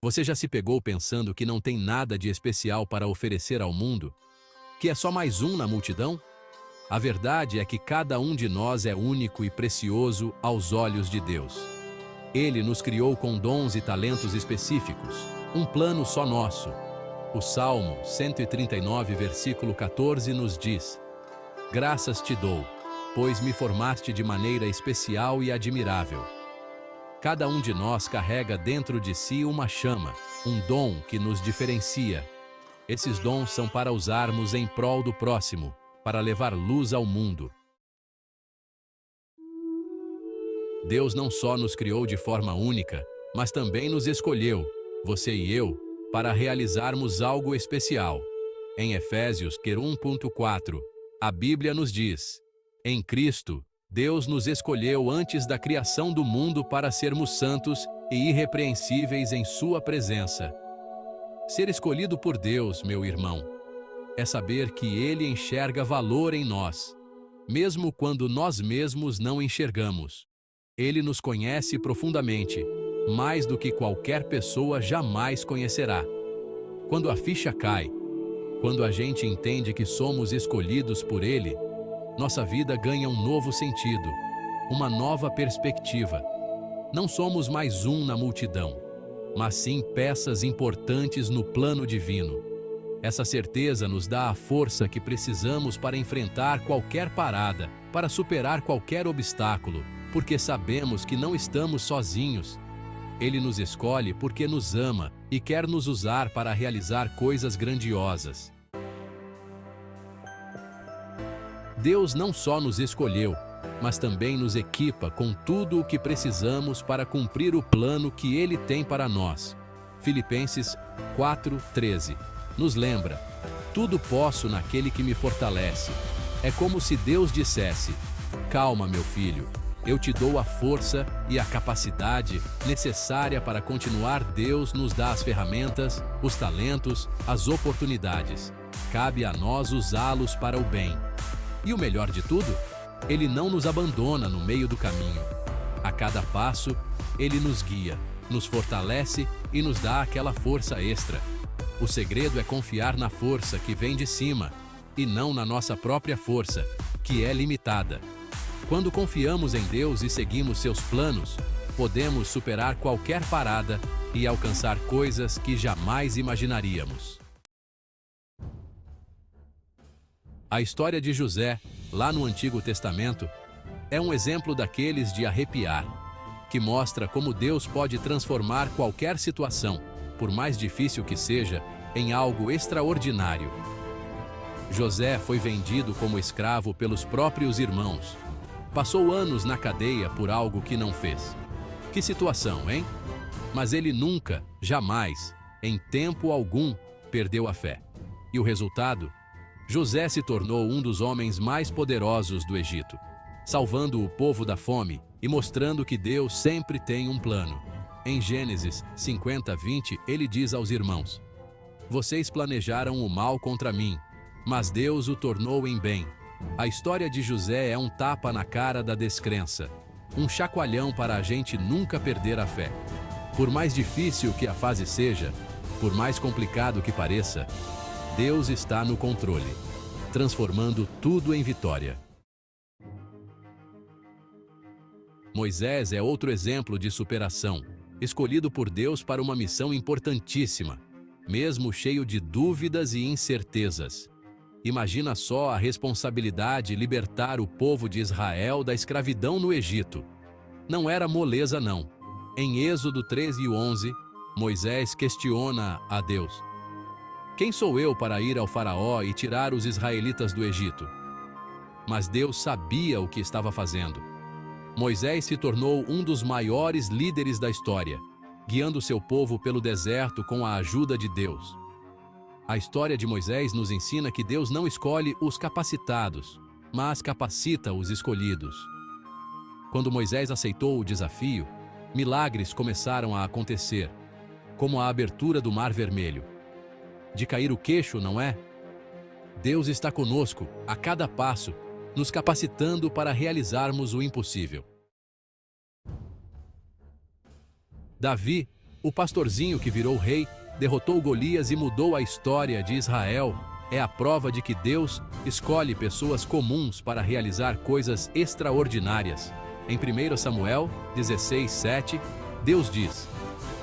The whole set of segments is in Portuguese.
Você já se pegou pensando que não tem nada de especial para oferecer ao mundo? Que é só mais um na multidão? A verdade é que cada um de nós é único e precioso aos olhos de Deus. Ele nos criou com dons e talentos específicos, um plano só nosso. O Salmo 139, versículo 14 nos diz: Graças te dou, pois me formaste de maneira especial e admirável. Cada um de nós carrega dentro de si uma chama, um dom que nos diferencia. Esses dons são para usarmos em prol do próximo, para levar luz ao mundo. Deus não só nos criou de forma única, mas também nos escolheu, você e eu, para realizarmos algo especial. Em Efésios 1:4, a Bíblia nos diz: Em Cristo, Deus nos escolheu antes da criação do mundo para sermos santos e irrepreensíveis em sua presença. Ser escolhido por Deus, meu irmão, é saber que Ele enxerga valor em nós, mesmo quando nós mesmos não enxergamos. Ele nos conhece profundamente, mais do que qualquer pessoa jamais conhecerá. Quando a ficha cai, quando a gente entende que somos escolhidos por Ele, nossa vida ganha um novo sentido, uma nova perspectiva. Não somos mais um na multidão, mas sim peças importantes no plano divino. Essa certeza nos dá a força que precisamos para enfrentar qualquer parada, para superar qualquer obstáculo, porque sabemos que não estamos sozinhos. Ele nos escolhe porque nos ama e quer nos usar para realizar coisas grandiosas. Deus não só nos escolheu, mas também nos equipa com tudo o que precisamos para cumprir o plano que Ele tem para nós. Filipenses 4:13 nos lembra: tudo posso naquele que me fortalece. É como se Deus dissesse: calma, meu filho, eu te dou a força e a capacidade necessária para continuar. Deus nos dá as ferramentas, os talentos, as oportunidades. Cabe a nós usá-los para o bem. E o melhor de tudo, Ele não nos abandona no meio do caminho. A cada passo, Ele nos guia, nos fortalece e nos dá aquela força extra. O segredo é confiar na força que vem de cima, e não na nossa própria força, que é limitada. Quando confiamos em Deus e seguimos seus planos, podemos superar qualquer parada e alcançar coisas que jamais imaginaríamos. A história de José, lá no Antigo Testamento, é um exemplo daqueles de arrepiar, que mostra como Deus pode transformar qualquer situação, por mais difícil que seja, em algo extraordinário. José foi vendido como escravo pelos próprios irmãos. Passou anos na cadeia por algo que não fez. Que situação, hein? Mas ele nunca, jamais, em tempo algum, perdeu a fé. E o resultado? José se tornou um dos homens mais poderosos do Egito, salvando o povo da fome e mostrando que Deus sempre tem um plano. Em Gênesis 50:20, ele diz aos irmãos: Vocês planejaram o mal contra mim, mas Deus o tornou em bem. A história de José é um tapa na cara da descrença, um chacoalhão para a gente nunca perder a fé. Por mais difícil que a fase seja, por mais complicado que pareça, Deus está no controle, transformando tudo em vitória. Moisés é outro exemplo de superação, escolhido por Deus para uma missão importantíssima, mesmo cheio de dúvidas e incertezas. Imagina só a responsabilidade de libertar o povo de Israel da escravidão no Egito. Não era moleza, não. Em Êxodo 13:11, Moisés questiona a Deus: Quem sou eu para ir ao faraó e tirar os israelitas do Egito? Mas Deus sabia o que estava fazendo. Moisés se tornou um dos maiores líderes da história, guiando seu povo pelo deserto com a ajuda de Deus. A história de Moisés nos ensina que Deus não escolhe os capacitados, mas capacita os escolhidos. Quando Moisés aceitou o desafio, milagres começaram a acontecer, como a abertura do Mar Vermelho. De cair o queixo, não é? Deus está conosco, a cada passo, nos capacitando para realizarmos o impossível. Davi, O pastorzinho que virou rei, derrotou Golias e mudou a história de Israel. É a prova de que Deus escolhe pessoas comuns para realizar coisas extraordinárias. Em 1 Samuel 16:7, Deus diz: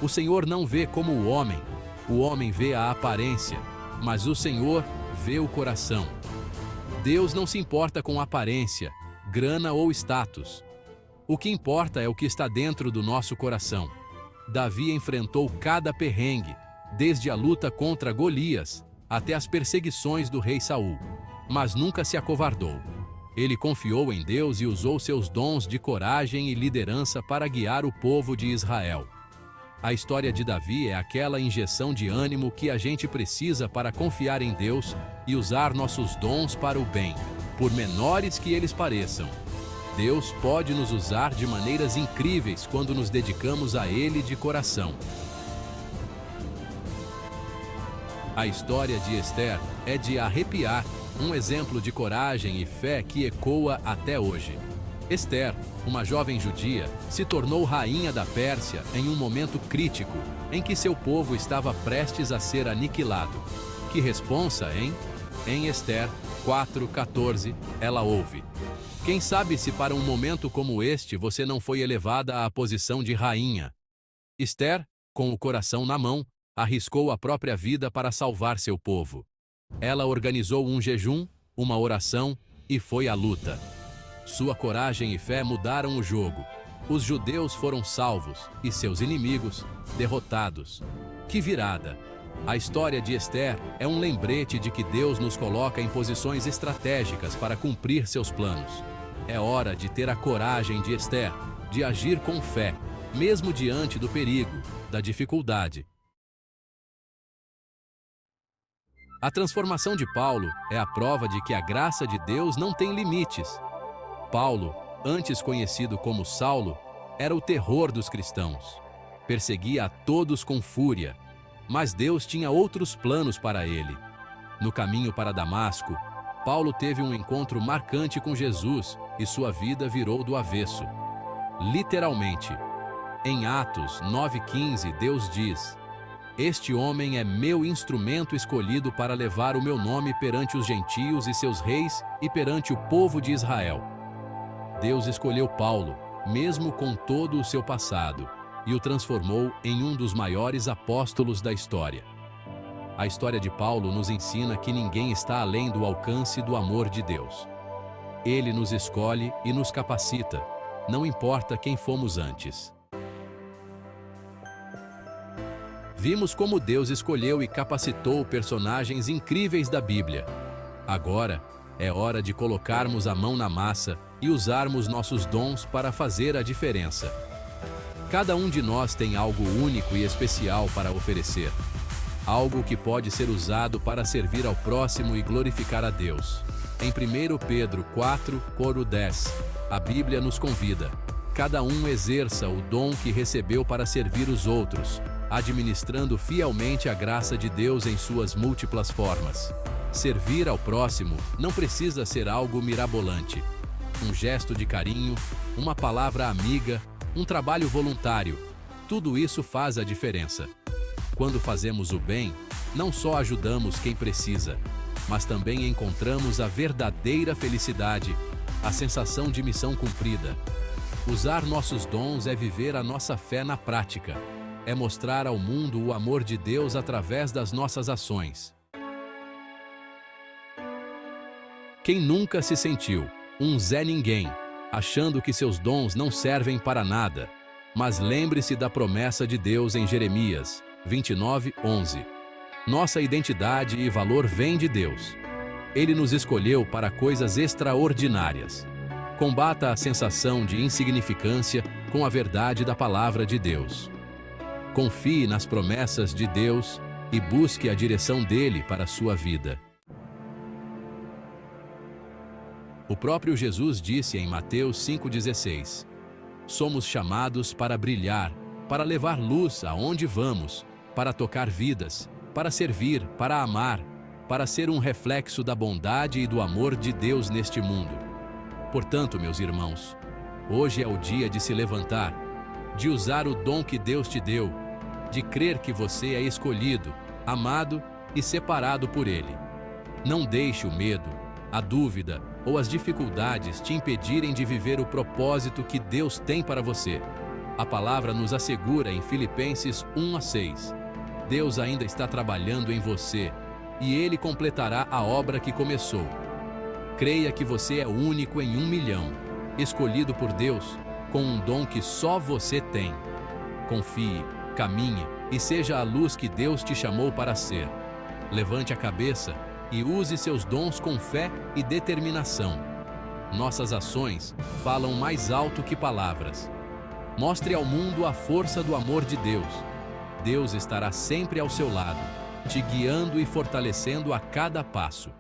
O Senhor não vê como o homem vê a aparência, mas o Senhor vê o coração. Deus não se importa com aparência, grana ou status. O que importa é o que está dentro do nosso coração. Davi enfrentou cada perrengue, desde a luta contra Golias até as perseguições do rei Saul, mas nunca se acovardou. Ele confiou em Deus e usou seus dons de coragem e liderança para guiar o povo de Israel. A história de Davi é aquela injeção de ânimo que a gente precisa para confiar em Deus e usar nossos dons para o bem, por menores que eles pareçam. Deus pode nos usar de maneiras incríveis quando nos dedicamos a Ele de coração. A história de Esther é de arrepiar, um exemplo de coragem e fé que ecoa até hoje. Esther, uma jovem judia, se tornou rainha da Pérsia em um momento crítico, em que seu povo estava prestes a ser aniquilado. Que responsa, hein? Em Esther 4:14, ela ouve: Quem sabe se para um momento como este você não foi elevada à posição de rainha? Esther, com o coração na mão, arriscou a própria vida para salvar seu povo. Ela organizou um jejum, uma oração e foi à luta. Sua coragem e fé mudaram o jogo. Os judeus foram salvos e seus inimigos derrotados. Que virada! A história de Esther é um lembrete de que Deus nos coloca em posições estratégicas para cumprir seus planos. É hora de ter a coragem de Esther, de agir com fé, mesmo diante do perigo, da dificuldade. A transformação de Paulo é a prova de que a graça de Deus não tem limites. Paulo, antes conhecido como Saulo, era o terror dos cristãos. Perseguia a todos com fúria, mas Deus tinha outros planos para ele. No caminho para Damasco, Paulo teve um encontro marcante com Jesus e sua vida virou do avesso. Literalmente. Em Atos 9:15, Deus diz: Este homem é meu instrumento escolhido para levar o meu nome perante os gentios e seus reis e perante o povo de Israel. Deus escolheu Paulo, mesmo com todo o seu passado, e o transformou em um dos maiores apóstolos da história. A história de Paulo nos ensina que ninguém está além do alcance do amor de Deus. Ele nos escolhe e nos capacita, não importa quem fomos antes. Vimos como Deus escolheu e capacitou personagens incríveis da Bíblia. Agora, é hora de colocarmos a mão na massa e usarmos nossos dons para fazer a diferença. Cada um de nós tem algo único e especial para oferecer. Algo que pode ser usado para servir ao próximo e glorificar a Deus. Em 1 Pedro 4:10, a Bíblia nos convida: cada um exerça o dom que recebeu para servir os outros, administrando fielmente a graça de Deus em suas múltiplas formas. Servir ao próximo não precisa ser algo mirabolante. Um gesto de carinho, uma palavra amiga, um trabalho voluntário, tudo isso faz a diferença. Quando fazemos o bem, não só ajudamos quem precisa, mas também encontramos a verdadeira felicidade, a sensação de missão cumprida. Usar nossos dons é viver a nossa fé na prática. É mostrar ao mundo o amor de Deus através das nossas ações. Quem nunca se sentiu um Zé Ninguém, achando que seus dons não servem para nada? Mas lembre-se da promessa de Deus em Jeremias 29:11. Nossa identidade e valor vêm de Deus. Ele nos escolheu para coisas extraordinárias. Combata a sensação de insignificância com a verdade da palavra de Deus. Confie nas promessas de Deus e busque a direção dele para a sua vida. O próprio Jesus disse em Mateus 5,16: Somos chamados para brilhar, para levar luz aonde vamos, para tocar vidas, para servir, para amar, para ser um reflexo da bondade e do amor de Deus neste mundo. Portanto, meus irmãos, hoje é o dia de se levantar, de usar o dom que Deus te deu, de crer que você é escolhido, amado e separado por Ele. Não deixe o medo, a dúvida ou as dificuldades te impedirem de viver o propósito que Deus tem para você. A palavra nos assegura em Filipenses 1:6. Deus ainda está trabalhando em você e Ele completará a obra que começou. Creia que você é único em 1 milhão, escolhido por Deus, com um dom que só você tem. Confie, caminhe e seja a luz que Deus te chamou para ser. Levante a cabeça e use seus dons com fé e determinação. Nossas ações falam mais alto que palavras. Mostre ao mundo a força do amor de Deus. Deus estará sempre ao seu lado, te guiando e fortalecendo a cada passo.